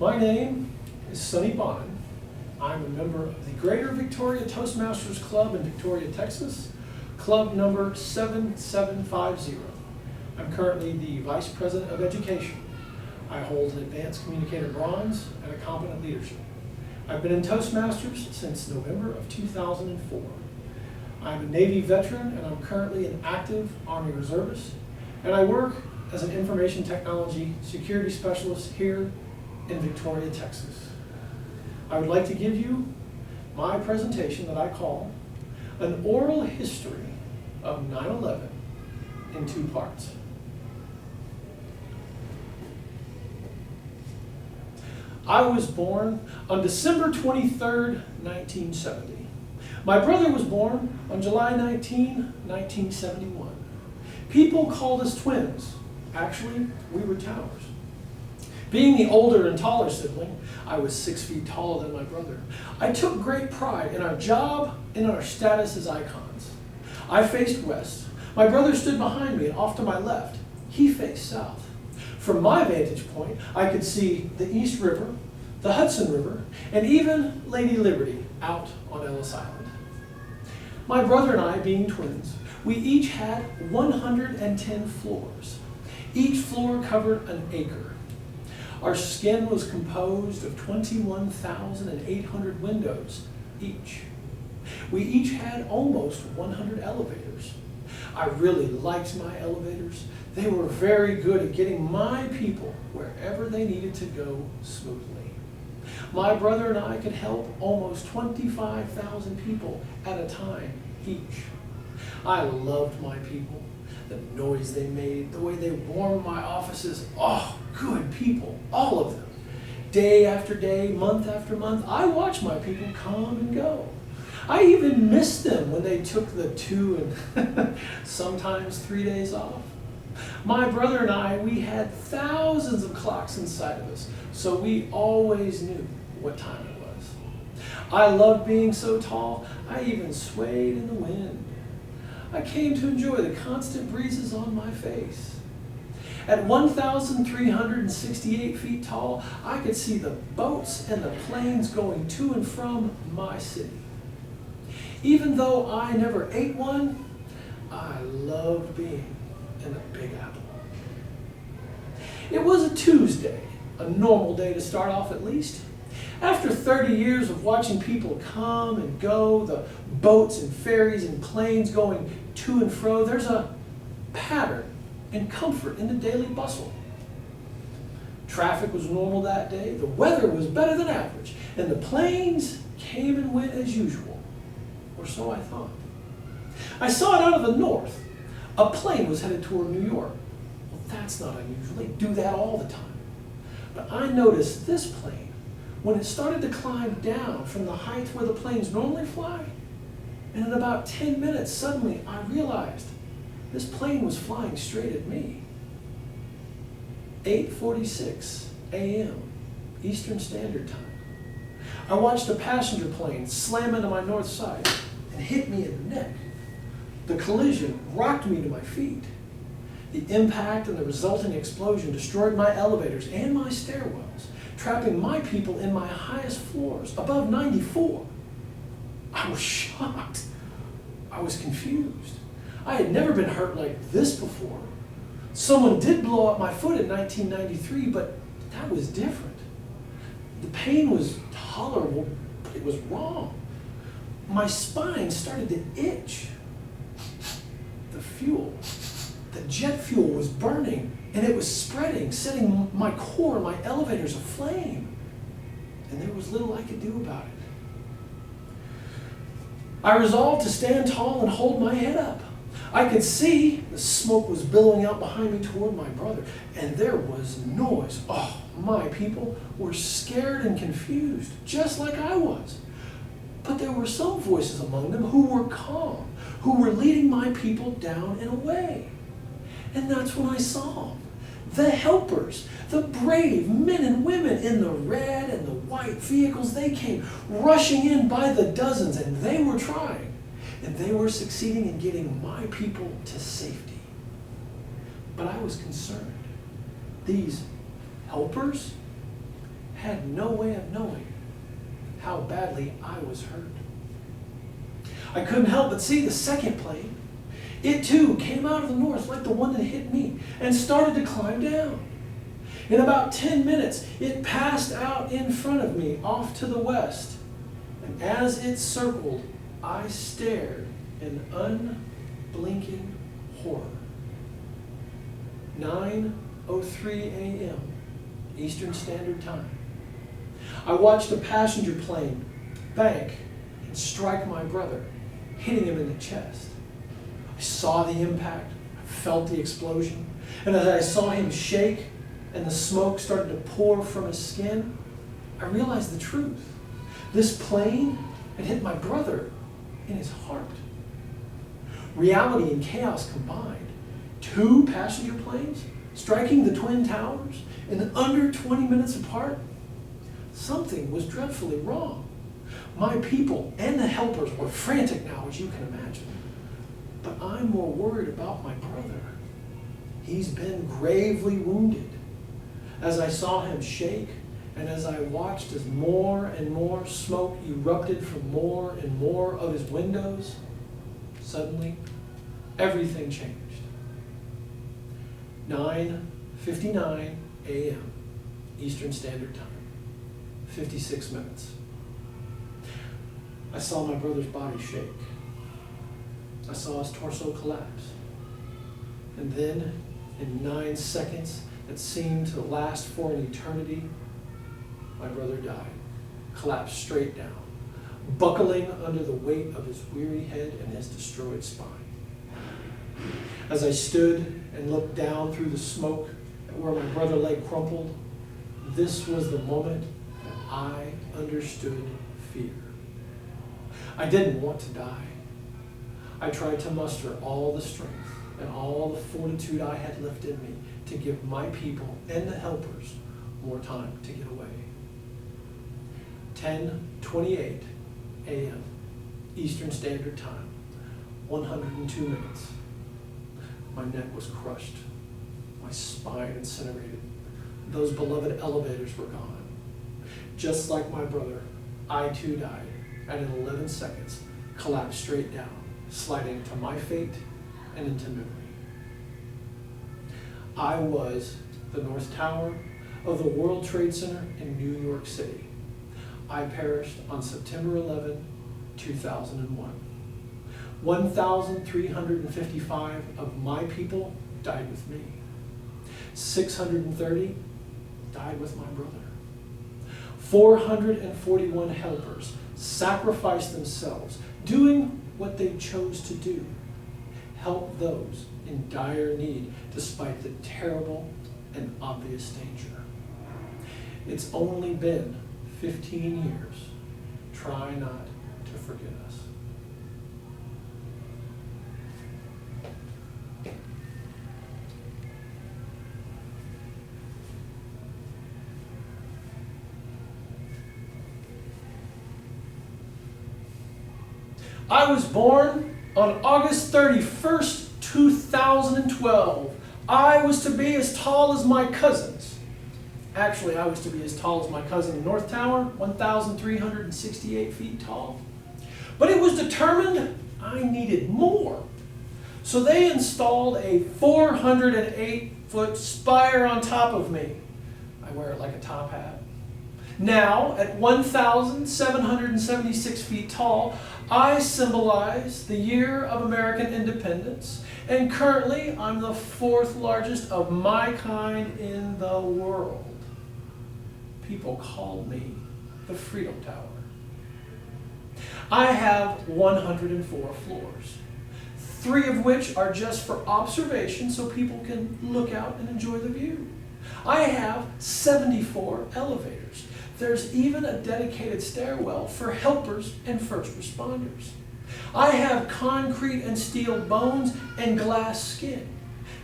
My name is Sonny Bonin. I'm a member of the Greater Victoria Toastmasters Club in Victoria, Texas, club number 7750. I'm currently the Vice President of Education. I hold an Advanced Communicator Bronze and a Competent Leadership. I've been in Toastmasters since November of 2004. I'm a Navy veteran and I'm currently an active Army Reservist, and I work as an Information Technology Security Specialist here in Victoria, Texas. I would like to give you my presentation that I call An Oral History of 9/11 in 2 parts. I was born on December 23rd, 1970. My brother was born on July 19, 1971. People called us twins. Actually, we were towers. Being the older and taller sibling, I was 6 feet taller than my brother. I took great pride in our job and in our status as icons. I faced west. My brother stood behind me and off to my left. He faced south. From my vantage point, I could see the East River, the Hudson River, and even Lady Liberty out on Ellis Island. My brother and I, being twins, we each had 110 floors. Each floor covered an acre. Our skin was composed of 21,800 windows each. We each had almost 100 elevators. I really liked my elevators. They were very good at getting my people wherever they needed to go smoothly. My brother and I could help almost 25,000 people at a time each. I loved my people. The noise they made, the way they warmed my offices. Oh, good people, all of them. Day after day, month after month, I watched my people come and go. I even missed them when they took the 2 and sometimes 3 days off. My brother and I, we had thousands of clocks inside of us, so we always knew what time it was. I loved being so tall, I even swayed in the wind. I came to enjoy the constant breezes on my face. At 1,368 feet tall, I could see the boats and the planes going to and from my city. Even though I never ate one, I loved being in the Big Apple. It was a Tuesday, a normal day to start off at least. After 30 years of watching people come and go, the boats and ferries and planes going to and fro, there's a pattern and comfort in the daily bustle. Traffic was normal that day, the weather was better than average, and the planes came and went as usual, or so I thought. I saw it out of the north. A plane was headed toward New York. Well, that's not unusual. They do that all the time. But I noticed this plane, when it started to climb down from the height where the planes normally fly, and in about 10 minutes, suddenly I realized this plane was flying straight at me. 8:46 a.m. Eastern Standard Time. I watched a passenger plane slam into my north side and hit me in the neck. The collision rocked me to my feet. The impact and the resulting explosion destroyed my elevators and my stairwells, trapping my people in my highest floors, above 94. I was shocked. I was confused. I had never been hurt like this before. Someone did blow up my foot in 1993, but that was different. The pain was tolerable, but it was wrong. My spine started to itch. The jet fuel was burning, and it was spreading, setting my core and my elevators aflame. And there was little I could do about it. I resolved to stand tall and hold my head up. I could see the smoke was billowing out behind me toward my brother, and there was noise. Oh, my people were scared and confused, just like I was. But there were some voices among them who were calm, who were leading my people down and away. And that's when I saw them. The helpers, the brave men and women in the red and the white vehicles, they came rushing in by the dozens, and they were trying. And they were succeeding in getting my people to safety. But I was concerned. These helpers had no way of knowing how badly I was hurt. I couldn't help but see the second plane. It too came out of the north like the one that hit me and started to climb down. In about 10 minutes, it passed out in front of me off to the west. And as it circled, I stared in unblinking horror. 9:03 a.m. Eastern Standard Time. I watched a passenger plane bank and strike my brother, hitting him in the chest. I saw the impact, I felt the explosion, and as I saw him shake and the smoke started to pour from his skin, I realized the truth. This plane had hit my brother in his heart. Reality and chaos combined. 2 passenger planes striking the Twin Towers in under 20 minutes apart. Something was dreadfully wrong. My people and the helpers were frantic now, as you can imagine. But I'm more worried about my brother. He's been gravely wounded. As I saw him shake, and as I watched as more and more smoke erupted from more and more of his windows, suddenly everything changed. 9:59 a.m. Eastern Standard Time. 56 minutes. I saw my brother's body shake. I saw his torso collapse. And then, in 9 seconds that seemed to last for an eternity, my brother died, collapsed straight down, buckling under the weight of his weary head and his destroyed spine. As I stood and looked down through the smoke at where my brother lay crumpled, this was the moment that I understood fear. I didn't want to die. I tried to muster all the strength and all the fortitude I had left in me to give my people and the helpers more time to get away. 10:28 a.m. Eastern Standard Time, 102 minutes. My neck was crushed, my spine incinerated. Those beloved elevators were gone. Just like my brother, I too died, and in 11 seconds, collapsed straight down, sliding to my fate and into memory. I was the North Tower of the World Trade Center in New York City. I perished on September 11, 2001. 1,355 of my people died with me. 630 died with my brother. 441 helpers sacrificed themselves, doing what they chose to do, help those in dire need despite the terrible and obvious danger. It's only been 15 years. Try not to forget us. I was born on August 31st, 2012. I was to be as tall as my cousins. Actually, I was to be as tall as my cousin in North Tower, 1,368 feet tall. But it was determined I needed more. So they installed a 408-foot spire on top of me. I wear it like a top hat. Now, at 1,776 feet tall, I symbolize the year of American independence, and currently I'm the 4th largest of my kind in the world. People call me the Freedom Tower. I have 104 floors, 3 of which are just for observation so people can look out and enjoy the view. I have 74 elevators. There's even a dedicated stairwell for helpers and first responders. I have concrete and steel bones and glass skin.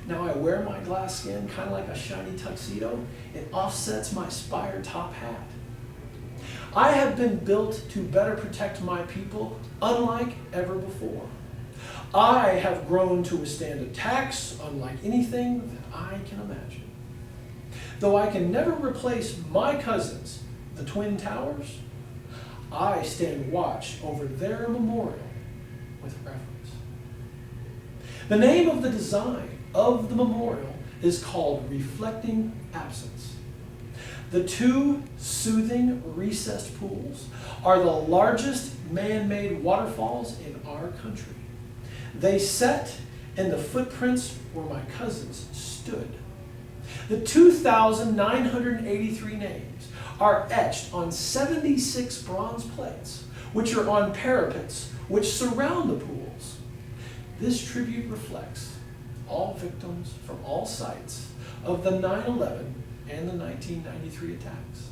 Now I wear my glass skin kind of like a shiny tuxedo. It offsets my spire top hat. I have been built to better protect my people, unlike ever before. I have grown to withstand attacks unlike anything that I can imagine. Though I can never replace my cousins, the Twin Towers, I stand watch over their memorial with reverence. The name of the design of the memorial is called Reflecting Absence. The two soothing recessed pools are the largest man-made waterfalls in our country. They set in the footprints where my cousins stood. The 2,983 names are etched on 76 bronze plates, which are on parapets which surround the pools. This tribute reflects all victims from all sites of the 9/11 and the 1993 attacks.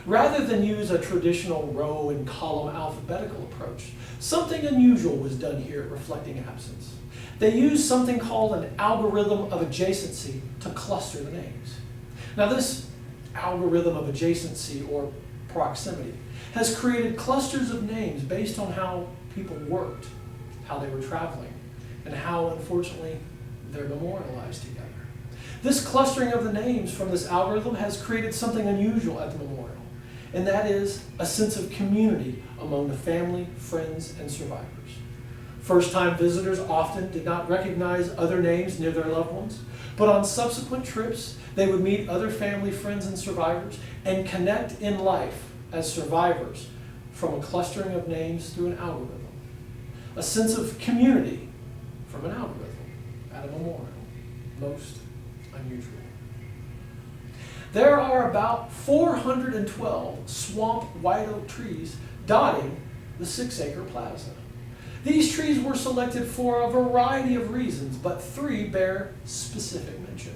Rather than use a traditional row and column alphabetical approach, something unusual was done here at Reflecting Absence. They used something called an algorithm of adjacency to cluster the names. Now this algorithm of adjacency or proximity has created clusters of names based on how people worked, how they were traveling, and how, unfortunately, they're memorialized together. This clustering of the names from this algorithm has created something unusual at the memorial, and that is a sense of community among the family, friends, and survivors. First-time visitors often did not recognize other names near their loved ones, but on subsequent trips, they would meet other family, friends, and survivors and connect in life as survivors from a clustering of names through an algorithm. A sense of community from an algorithm at a memorial. Most unusual. There are about 412 swamp white oak trees dotting the 6-acre plaza. These trees were selected for a variety of reasons, but 3 bear specific mention.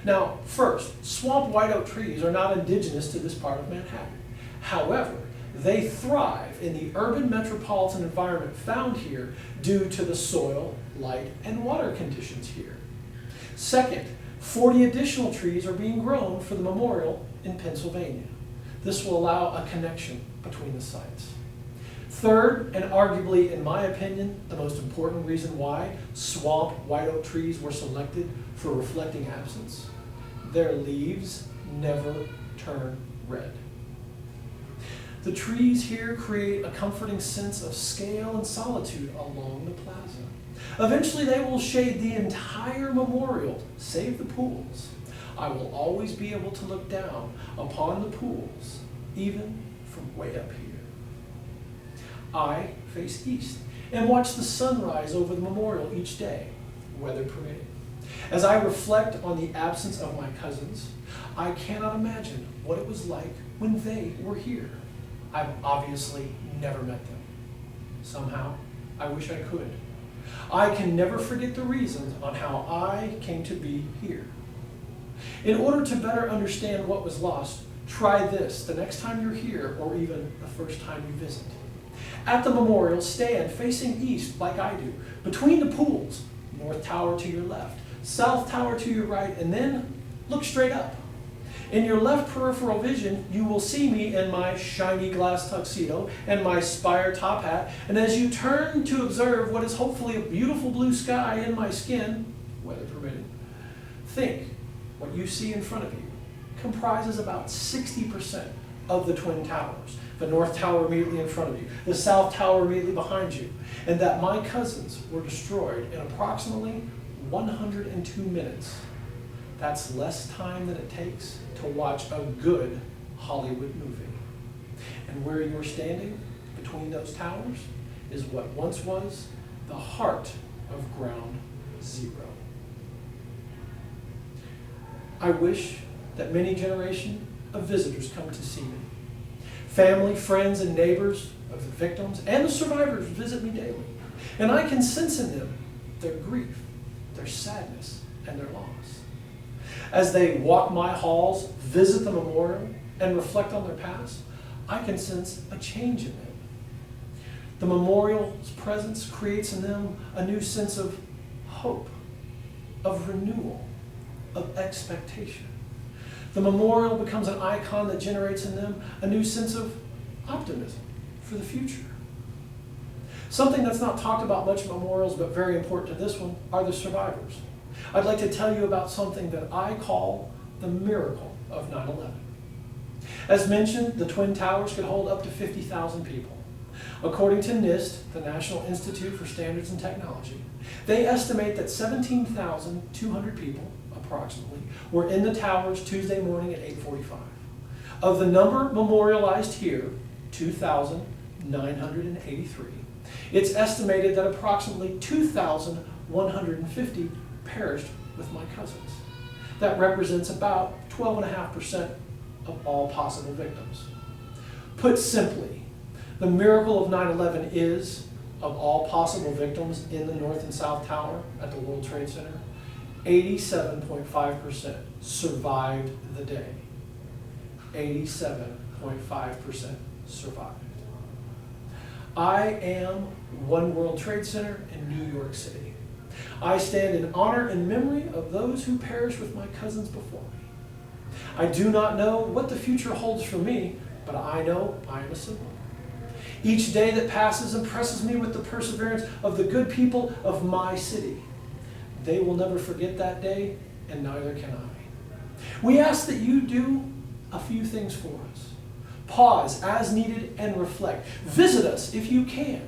Now, first, swamp white oak trees are not indigenous to this part of Manhattan. However, they thrive in the urban metropolitan environment found here due to the soil, light, and water conditions here. Second, 40 additional trees are being grown for the memorial in Pennsylvania. This will allow a connection between the sites. Third, and arguably, in my opinion, the most important reason why swamp white oak trees were selected for Reflecting Absence, their leaves never turn red. The trees here create a comforting sense of scale and solitude along the plaza. Eventually, they will shade the entire memorial, save the pools. I will always be able to look down upon the pools, even from way up here. I face east and watch the sunrise over the memorial each day, weather permitting. As I reflect on the absence of my cousins, I cannot imagine what it was like when they were here. I've obviously never met them. Somehow, I wish I could. I can never forget the reasons on how I came to be here. In order to better understand what was lost, try this the next time you're here or even the first time you visit. At the memorial, stand facing east like I do, between the pools, North Tower to your left, South Tower to your right, and then look straight up. In your left peripheral vision, you will see me in my shiny glass tuxedo and my Spire top hat, and as you turn to observe what is hopefully a beautiful blue sky in my skin, weather permitting, think what you see in front of you comprises about 60% of the Twin Towers. The North Tower immediately in front of you, the South Tower immediately behind you, and that my cousins were destroyed in approximately 102 minutes. That's less time than it takes to watch a good Hollywood movie. And where you're standing between those towers is what once was the heart of Ground Zero. I wish that many generations of visitors come to see me. Family, friends, and neighbors of the victims and the survivors visit me daily. And I can sense in them their grief, their sadness, and their loss. As they walk my halls, visit the memorial, and reflect on their past, I can sense a change in them. The memorial's presence creates in them a new sense of hope, of renewal, of expectation. The memorial becomes an icon that generates in them a new sense of optimism for the future. Something that's not talked about much at memorials, but very important to this one, are the survivors. I'd like to tell you about something that I call the miracle of 9/11. As mentioned, the Twin Towers could hold up to 50,000 people. According to NIST, the National Institute for Standards and Technology, they estimate that 17,200 people, approximately, were in the towers Tuesday morning at 8:45. Of the number memorialized here, 2,983, it's estimated that approximately 2,150 perished with my cousins. That represents about 12.5% of all possible victims. Put simply, the miracle of 9/11 is, of all possible victims in the North and South Tower at the World Trade Center, 87.5% survived the day. 87.5% survived. I am One World Trade Center in New York City. I stand in honor and memory of those who perished with my cousins before me. I do not know what the future holds for me, but I know I am a symbol. Each day that passes impresses me with the perseverance of the good people of my city. They will never forget that day, and neither can I. We ask that you do a few things for us. Pause as needed and reflect. Visit us if you can.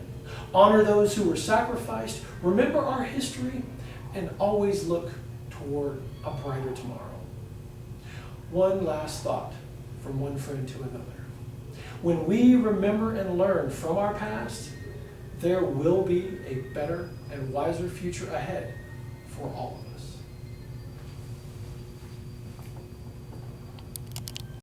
Honor those who were sacrificed. Remember our history, and always look toward a brighter tomorrow. One last thought from one friend to another. When we remember and learn from our past, there will be a better and wiser future ahead for all of us.